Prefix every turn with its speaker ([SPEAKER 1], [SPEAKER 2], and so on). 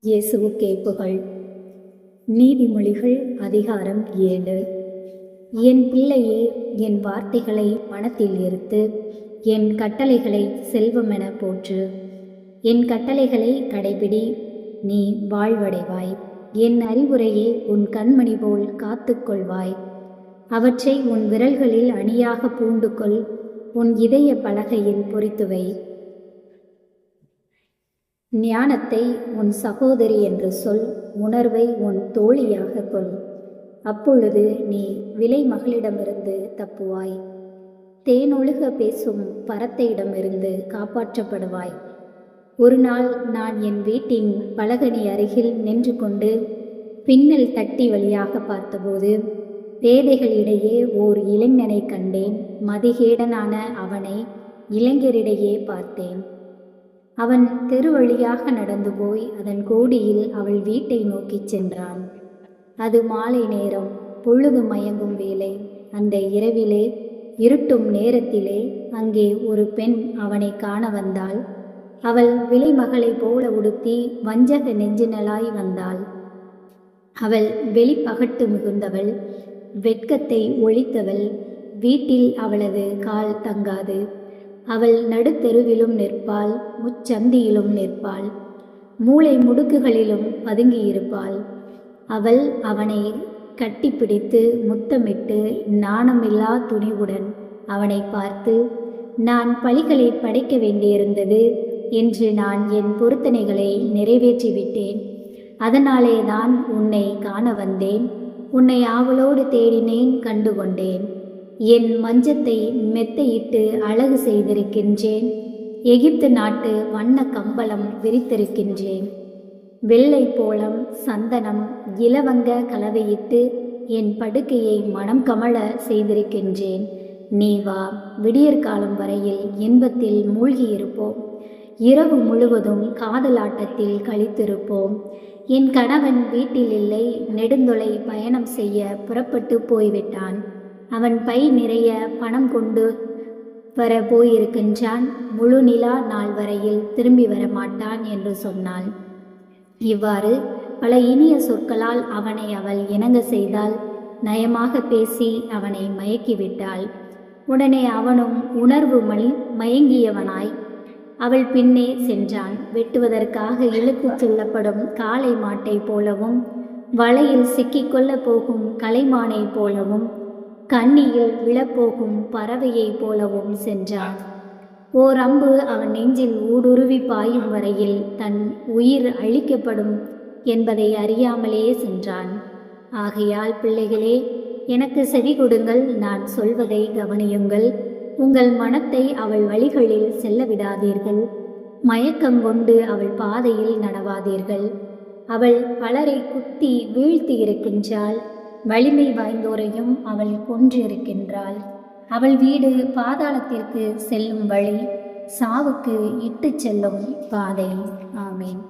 [SPEAKER 1] இயேசுவுக்கே புகழ். நீதிமொழிகள் அதிகாரம் 7. என் பிள்ளையே, என் வார்த்தைகளை மனத்தில் இருத்து, என் கட்டளைகளை செல்வமென போற்று. என் கட்டளைகளை கடைபிடி, நீ வாழ்வடைவாய். என் அறிவுரையை உன் கண்மணி போல் காத்துக்கொள்வாய். அவற்றை உன் விரல்களில் அணியாக பூண்டுகொள், உன் இதய பலகையில் பொறித்துவை. ஞானத்தை உன் சகோதரி என்று சொல், உணர்வை உன் தோழியாக கொள். அப்பொழுது நீ விலை மகளிடமிருந்து தப்புவாய். தேனொழுக பேசும் பரத்தையிடமிருந்து காப்பாற்றப்படுவாய். ஒரு நாள் நான் என் வீட்டின் பலகனி அருகில் நின்று கொண்டு பின்னல் தட்டி வழியாக பார்த்தபோது பேதைகளிடையே ஓர் இளைஞனை கண்டேன். மதிகேடனான அவனை இளைஞரிடையே பார்த்தேன். அவன் தெரு வழியாக நடந்து போய் அதன் கோடியில் அவள் வீட்டை நோக்கிச் சென்றான். அது மாலை நேரம், பொழுது மயங்கும் வேளை. அந்த இரவிலே, இருட்டும் நேரத்திலே அங்கே ஒரு பெண் அவனை காண வந்தாள். அவள் விலைமகளைப் போல உடுத்தி வஞ்சக நெஞ்சினளாய் வந்தாள். அவள் வெளிப்பகட்டு மிகுந்தவள், வெட்கத்தை ஒழித்தவள். வீட்டில் அவளது கால் தங்காது. அவள் நடுத்தெருவிலும் நிற்பாள், முச்சந்தியிலும் நிற்பாள், மூளை முடுக்குகளிலும் பதுங்கியிருப்பாள். அவள் அவனை கட்டிப்பிடித்து முத்தமிட்டு நாணமில்லா துணிவுடன் அவனை பார்த்து, நான் பலிகளை படைக்க வேண்டியிருந்தது என்று நான் என் பொருத்தனைகளை நிறைவேற்றிவிட்டேன். அதனாலே தான் உன்னை காண வந்தேன். உன்னை ஆவலோடு தேடினேன், கண்டுகொண்டேன். என் மஞ்சத்தை மெத்தையிட்டு அழகு செய்திருக்கின்றேன். எகிப்து நாட்டு வண்ண கம்பளம் விரித்திருக்கின்றேன். வெள்ளை போளம், சந்தனம், இலவங்க கலவையிட்டு என் படுக்கையை மனம் கமழ செய்திருக்கின்றேன். நீ வா, விடியற்காலம் வரையில் இன்பத்தில் மூழ்கியிருப்போம். இரவு முழுவதும் காதலாட்டத்தில் கழித்திருப்போம். என் கணவன் வீட்டில் இல்லை, நெடுந்தொலை பயணம் செய்ய புறப்பட்டு போய்விட்டான். அவன் பை நிறைய பணம் கொண்டு வர போயிருக்கின்றான். முழு நிலா நாள் வரையில் திரும்பி வர மாட்டான் என்று சொன்னாள். இவ்வாறு பல இனிய சொற்களால் அவனை அவள் இணங்க செய்தாள். நயமாக பேசி அவனை மயக்கிவிட்டாள். உடனே அவனும் உணர்வு மயங்கியவனாய் அவள் பின்னே சென்றான். வெட்டுவதற்காக இழுத்துச் செல்லப்படும் காளை மாட்டை போலவும், வலையில் சிக்கிக்கொள்ள போகும் கலைமானை போலவும், கண்ணியில் விழப்போகும் பறவையை போலவும் சென்றான். ஓர் அம்பு அவன் நெஞ்சில் ஊடுருவி பாயும் வரையில் தன் உயிர் அழிக்கப்படும் என்பதை அறியாமலே சென்றான். ஆகையால் பிள்ளைகளே, எனக்கு செவி கொடுங்கள், நான் சொல்வதை கவனியுங்கள். உங்கள் மனத்தை அவள் வழிகளில் செல்ல விடாதீர்கள். மயக்கங்கொண்டு அவள் பாதையில் நடவாதீர்கள். அவள் பலரை குத்தி வீழ்த்தி இருக்கின்றாள். வலிமை வாய்ந்தோரையும் அவள் கொன்றிருக்கின்றாள். அவள் வீடு பாதாளத்திற்கு செல்லும் வழி, சாவுக்கு இட்டுச் செல்லும் பாதை. ஆமேன்.